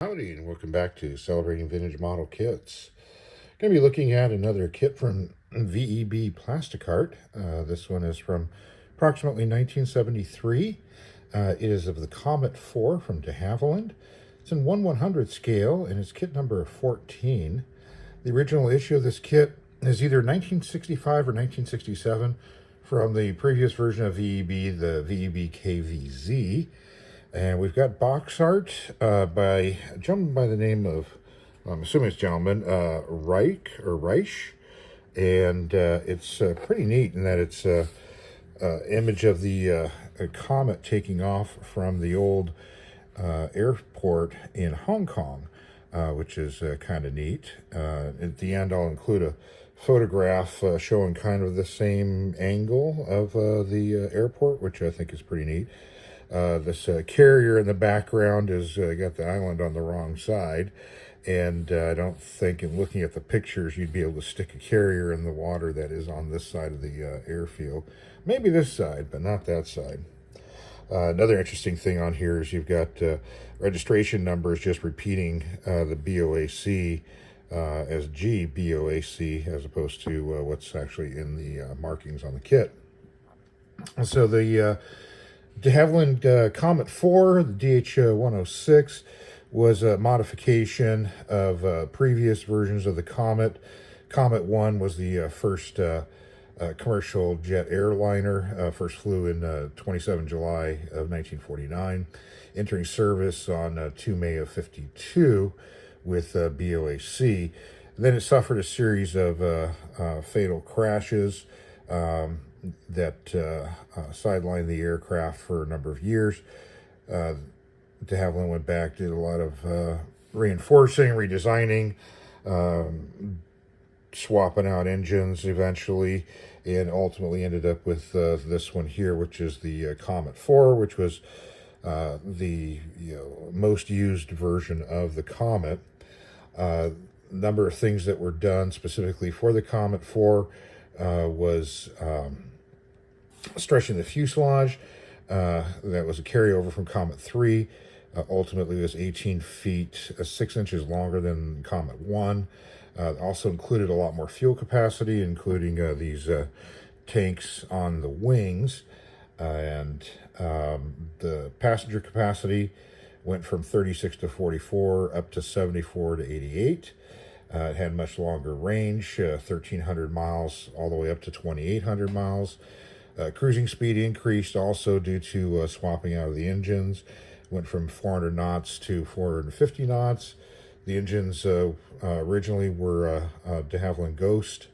Howdy, and welcome back to Celebrating Vintage Model Kits. Going to be looking at another kit from VEB Plasticart. This one is from approximately 1973. It is of the Comet 4 from de Havilland. It's in 1/100th scale, and it's kit number 14. The original issue of this kit is either 1965 or 1967 from the previous version of VEB, the VEB KVZ. And we've got box art by a gentleman by the name of, I'm assuming it's gentleman, Reich. And it's pretty neat in that it's an image of the a comet taking off from the old airport in Hong Kong, which is kind of neat. At the end, I'll include a photograph showing kind of the same angle of the airport, which I think is pretty neat. This carrier in the background has got the island on the wrong side, and I don't think in looking at the pictures you'd be able to stick a carrier in the water that is on this side of the airfield. Maybe this side, but not that side. Another interesting thing on here is you've got registration numbers just repeating the BOAC as GBOAC as opposed to what's actually in the markings on the kit. So the de Havilland Comet 4, the DH-106, was a modification of previous versions of the Comet. Comet 1 was the first commercial jet airliner, first flew in 27 July of 1949, entering service on 2 May of 52 with BOAC. Then it suffered a series of fatal crashes that sidelined the aircraft for a number of years. De Havilland went back, did a lot of reinforcing, redesigning, swapping out engines eventually, and ultimately ended up with this one here, which is the Comet 4, which was the most used version of the Comet. Number of things that were done specifically for the Comet 4 was stretching the fuselage. That was a carryover from Comet 3. Ultimately, it was 18 feet, 6 inches longer than Comet 1. Also included a lot more fuel capacity, including these tanks on the wings. And the passenger capacity went from 36 to 44 up to 74 to 88. It had much longer range, 1,300 miles all the way up to 2,800 miles. Cruising speed increased also due to swapping out of the engines. Went from 400 knots to 450 knots. The engines originally were de Havilland Ghost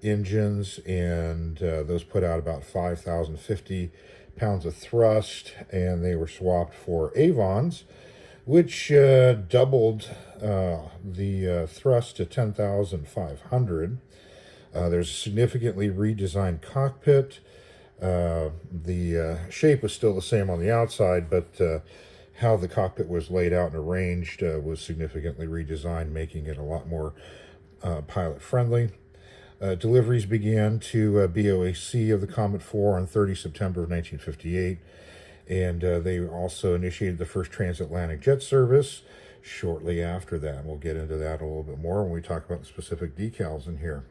engines, and those put out about 5,050 pounds of thrust, and they were swapped for Avons, which doubled the thrust to 10,500. There's a significantly redesigned cockpit. The shape was still the same on the outside, but how the cockpit was laid out and arranged was significantly redesigned, making it a lot more pilot-friendly. Deliveries began to BOAC of the Comet 4 on 30 September of 1958, and they also initiated the first transatlantic jet service shortly after that. We'll get into that a little bit more when we talk about the specific decals in here.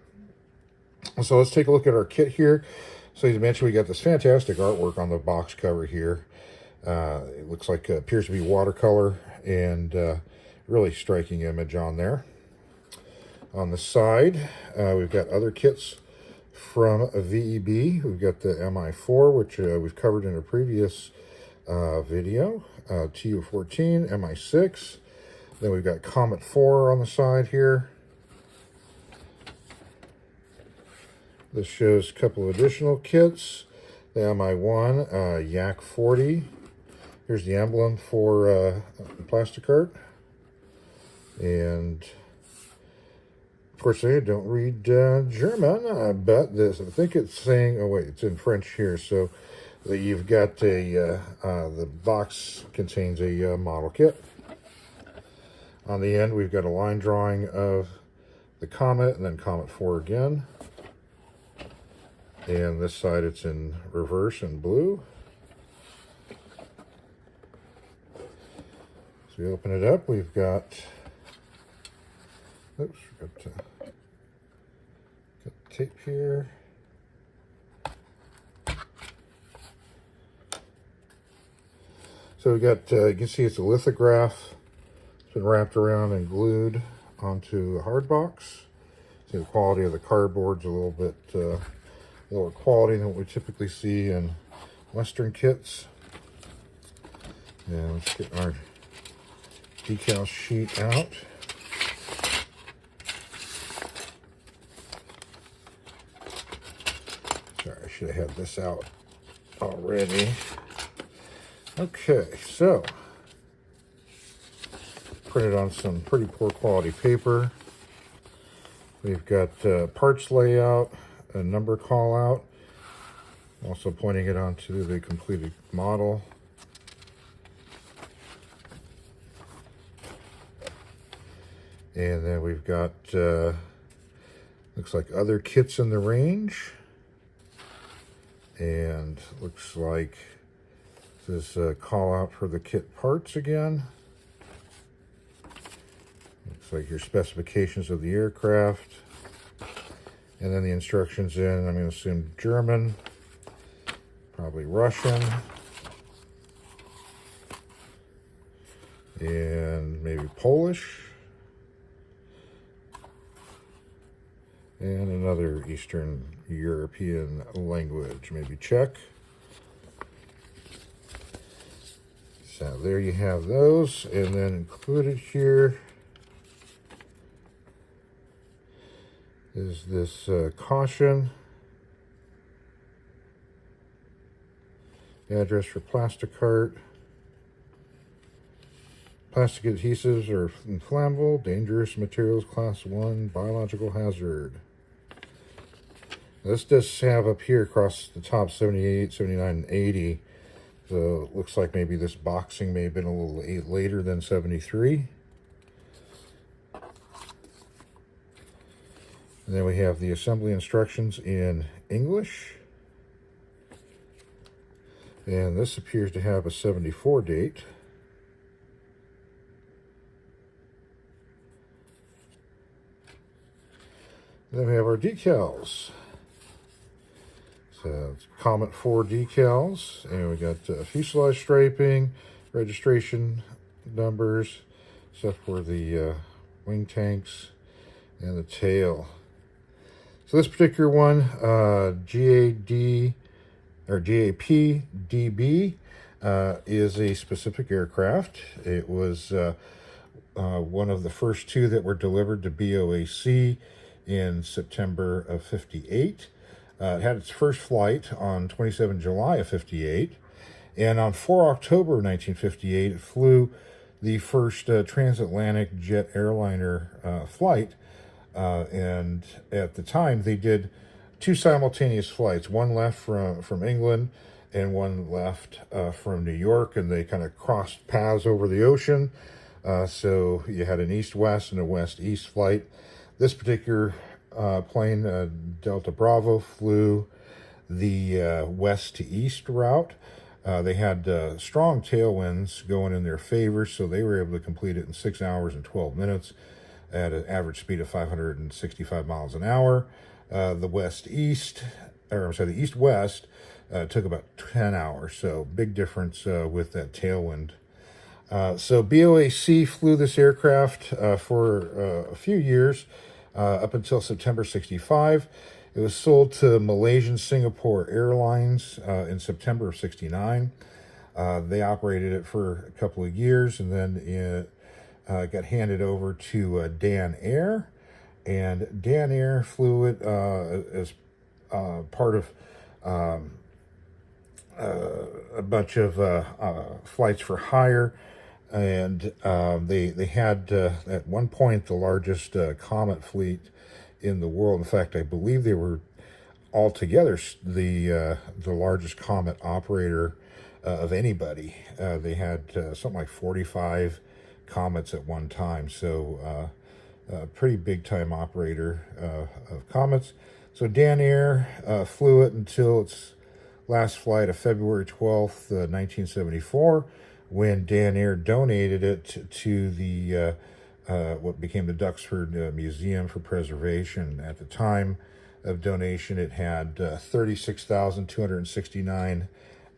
So let's take a look at our kit here. So as I mentioned, we got this fantastic artwork on the box cover here. It looks like appears to be watercolor, and really striking image on there. On the side, we've got other kits from VEB. We've got the MI4, which we've covered in a previous video, TU14, MI6. Then we've got Comet 4 on the side here. This shows a couple of additional kits. The MI1, Yak 40. Here's the emblem for Plasticart. And of course, I don't read German, but this, I think it's saying, oh wait, it's in French here. So you've got the box contains a model kit. On the end, we've got a line drawing of the Comet and then Comet 4 again. And this side, it's in reverse in blue. So we open it up, we've got, oops, got tape here. So we got, you can see it's a lithograph. It's been wrapped around and glued onto a hard box. See, the quality of the cardboard's a little bit lower quality than what we typically see in Western kits. And let's get our decal sheet out. Sorry, I should have had this out already. Okay, so printed on some pretty poor quality paper. We've got parts layout, a number call out, also pointing it onto the completed model. And then we've got, looks like other kits in the range. And looks like this call out for the kit parts again. Looks like your specifications of the aircraft. And then the instructions in, I'm going to assume German, probably Russian, and maybe Polish. And another Eastern European language, maybe Czech. So there you have those, and then included here is this caution. Address for Plasticart. Plastic adhesives are inflammable, dangerous materials, class 1, biological hazard. This does have up here across the top 78, 79, and 80. So it looks like maybe this boxing may have been a little later than 73. And then we have the assembly instructions in English. And this appears to have a 74 date. Then we have our decals. So it's Comet 4 decals, and we got fuselage striping, registration numbers, stuff for the wing tanks and the tail. So this particular one, GAD or GAP-DB, is a specific aircraft. It was one of the first two that were delivered to BOAC in September of '58. It had its first flight on 27 July of '58, and on 4 October 1958, it flew the first transatlantic jet airliner flight. And at the time, they did two simultaneous flights. One left from England and one left from New York, and they kind of crossed paths over the ocean. So you had an east-west and a west-east flight. This particular plane, Delta Bravo, flew the west to east route. They had strong tailwinds going in their favor, so they were able to complete it in 6 hours and 12 minutes at an average speed of 565 miles an hour. The the east-west took about 10 hours, so big difference with that tailwind. So BOAC flew this aircraft for a few years, up until September '65. It was sold to Malaysian Singapore Airlines in September of '69. They operated it for a couple of years, and then it got handed over to Dan Air. And Dan Air flew it as part of a bunch of flights for hire. And they had, at one point, the largest Comet fleet in the world. In fact, I believe they were altogether the largest Comet operator of anybody. They had something like 45 Comets at one time. So a pretty big-time operator of Comets. So Dan Air flew it until its last flight of February 12th, 1974. when Dan Air donated it to the what became the Duxford Museum for Preservation. At the time of donation, it had 36,269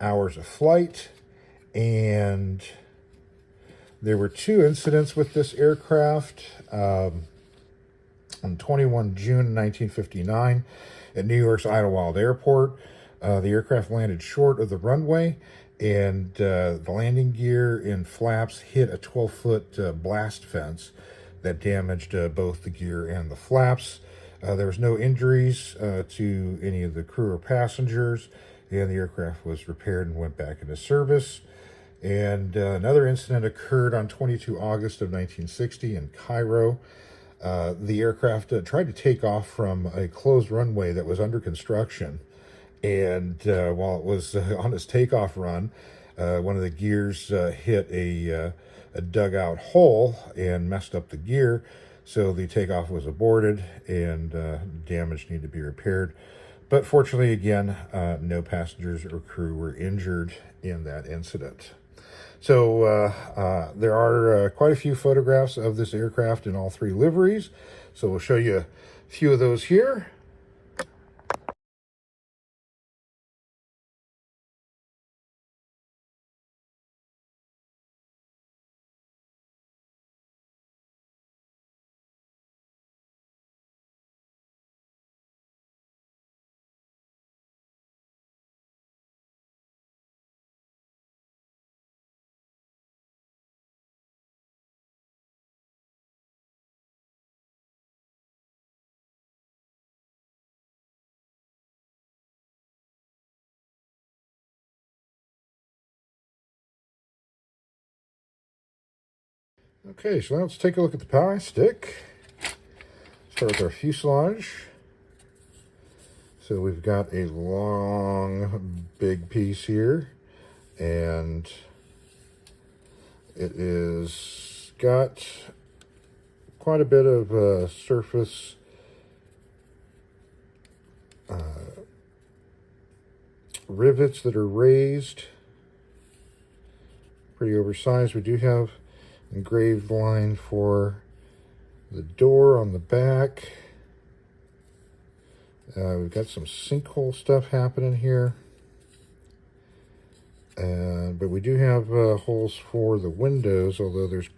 hours of flight, and there were two incidents with this aircraft. On 21 June 1959 at New York's Idlewild Airport, the aircraft landed short of the runway, and the landing gear and flaps hit a 12-foot blast fence that damaged both the gear and the flaps. There was no injuries to any of the crew or passengers, and the aircraft was repaired and went back into service. And another incident occurred on 22 August of 1960 in Cairo. The aircraft tried to take off from a closed runway that was under construction. And while it was on its takeoff run, one of the gears hit a dugout hole and messed up the gear. So the takeoff was aborted, and damage needed to be repaired. But fortunately, again, no passengers or crew were injured in that incident. So there are quite a few photographs of this aircraft in all three liveries. So we'll show you a few of those here. Okay, so now let's take a look at the power stick. Start with our fuselage. So we've got a long, big piece here, and it is got quite a bit of surface rivets that are raised, pretty oversized. We do have engraved line for the door on the back. We've got some sinkhole stuff happening here. But we do have holes for the windows, although there's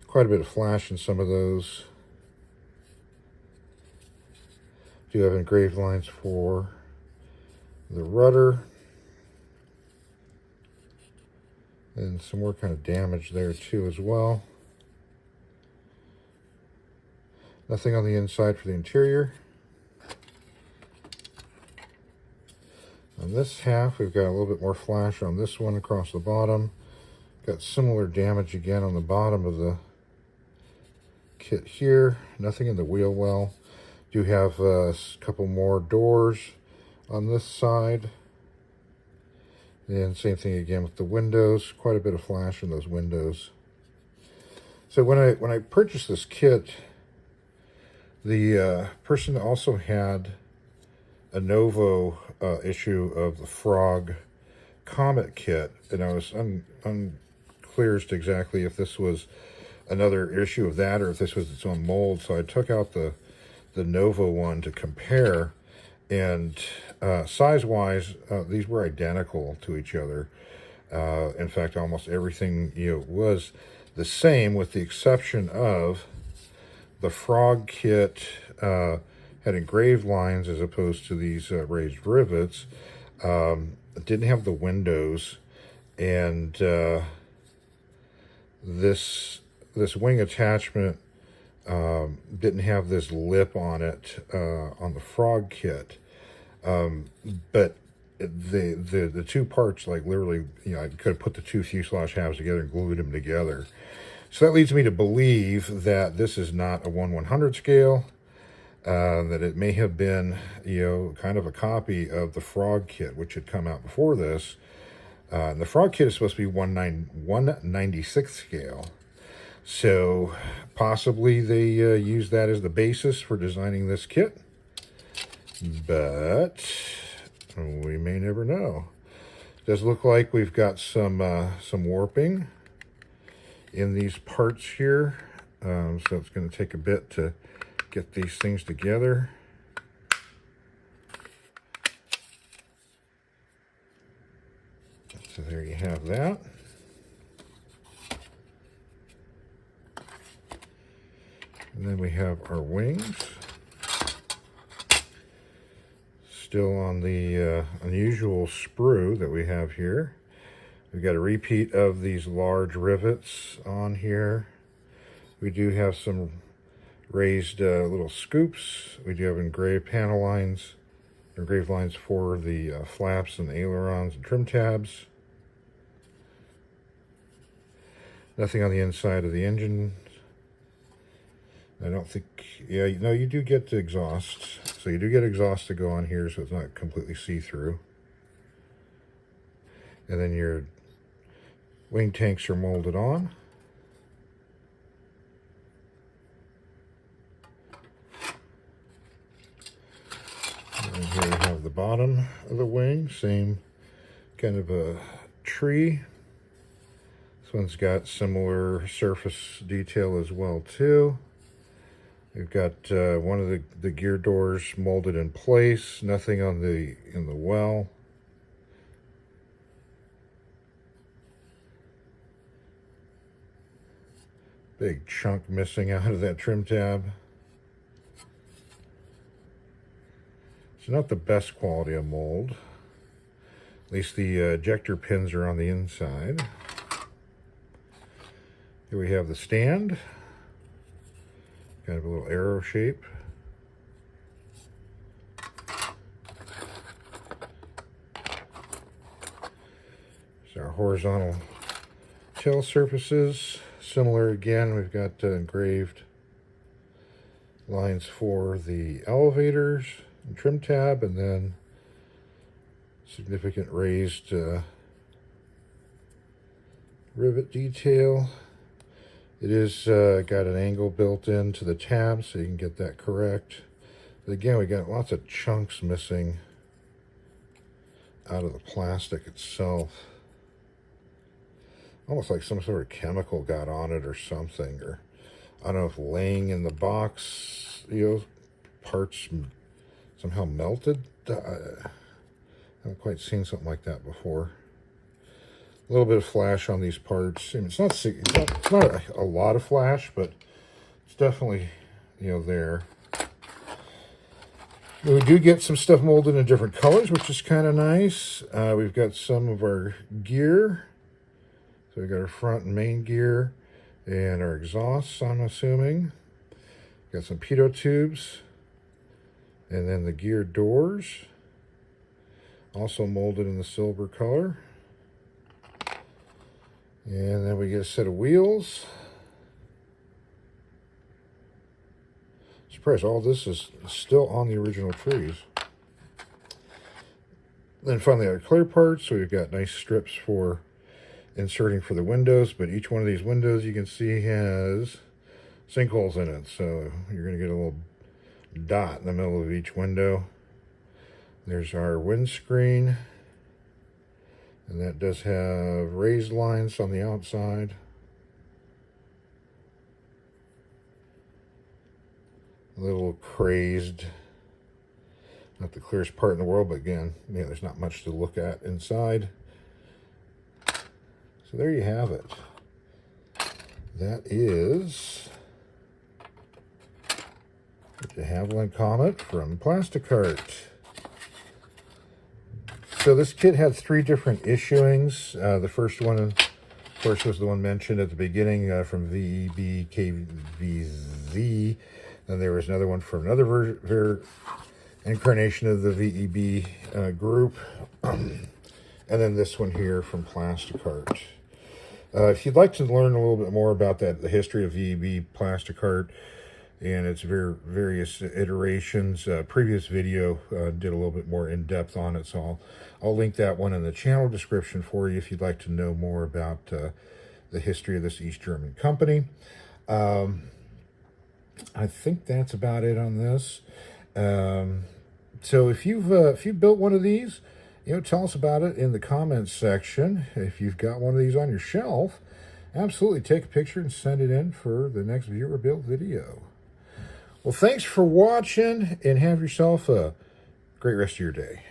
quite a bit of flash in some of those. Do have engraved lines for the rudder. And some more kind of damage there too as well. Nothing on the inside for the interior. On this half, we've got a little bit more flash on this one across the bottom. Got similar damage again on the bottom of the kit here. Nothing in the wheel well. Do have a couple more doors on this side. And same thing again with the windows. Quite a bit of flash in those windows. So when I purchased this kit, the person also had a Novo issue of the Frog Comet kit, and I was unclear as to exactly if this was another issue of that or if this was its own mold. So I took out the Novo one to compare, and size-wise, these were identical to each other. In fact, almost everything was the same, with the exception of the Frog kit had engraved lines as opposed to these raised rivets. It didn't have the windows, and this wing attachment didn't have this lip on it on the Frog kit. But the two parts, like literally, I could have put the two fuselage halves together and glued them together. So that leads me to believe that this is not a 1/100 scale, that it may have been, kind of a copy of the Frog kit, which had come out before this. And the Frog kit is supposed to be 1/96 scale. So possibly they used that as the basis for designing this kit. But we may never know. Does look like we've got some warping in these parts here, so it's going to take a bit to get these things together. So there you have that. And then we have our wings. Still on the unusual sprue that we have here. We've got a repeat of these large rivets on here. We do have some raised little scoops. We do have engraved lines for the flaps and ailerons and trim tabs. Nothing on the inside of the engine. I don't think, yeah, no, you do get the exhaust. So you do get exhaust to go on here, so it's not completely see-through. And then your wing tanks are molded on. And here we have the bottom of the wing, same kind of a tree. This one's got similar surface detail as well too. We've got one of the gear doors molded in place, nothing in the well. Big chunk missing out of that trim tab. It's not the best quality of mold. At least the ejector pins are on the inside. Here we have the stand. Kind of a little arrow shape. So our horizontal tail surfaces. Similar again, we've got engraved lines for the elevators and trim tab, and then significant raised rivet detail. It is got an angle built into the tab, so you can get that correct. But again, we got lots of chunks missing out of the plastic itself. Almost like some sort of chemical got on it or something. Or I don't know if laying in the box, parts somehow melted. I haven't quite seen something like that before. A little bit of flash on these parts. I mean, it's not a lot of flash, but it's definitely, there. We do get some stuff molded in different colors, which is kind of nice. We've got some of our gear. So we've got our front and main gear and our exhausts, I'm assuming. Got some pitot tubes. And then the gear doors. Also molded in the silver color. And then we get a set of wheels. Surprise, all this is still on the original trees. Then finally our clear parts. So we've got nice strips for inserting for the windows, but each one of these windows you can see has sinkholes in it. So you're going to get a little dot in the middle of each window. There's our windscreen. And that does have raised lines on the outside. A little crazed. Not the clearest part in the world, but again, there's not much to look at inside. So there you have it. That is the Havilland Comet from Plasticart. So this kit had 3 different issuings. The first one, of course, was the one mentioned at the beginning from VEB KVZ. Then there was another one from another incarnation of the VEB group. And then this one here from Plasticart. If you'd like to learn a little bit more about the history of VEB Plasticart and its various iterations, previous video did a little bit more in depth on it, so I'll link that one in the channel description for you if you'd like to know more about the history of this East German company. I think that's about it on this. So if you've built one of these Tell us about it in the comments section. If you've got one of these on your shelf, absolutely take a picture and send it in for the next viewer build video. Well, thanks for watching, and have yourself a great rest of your day.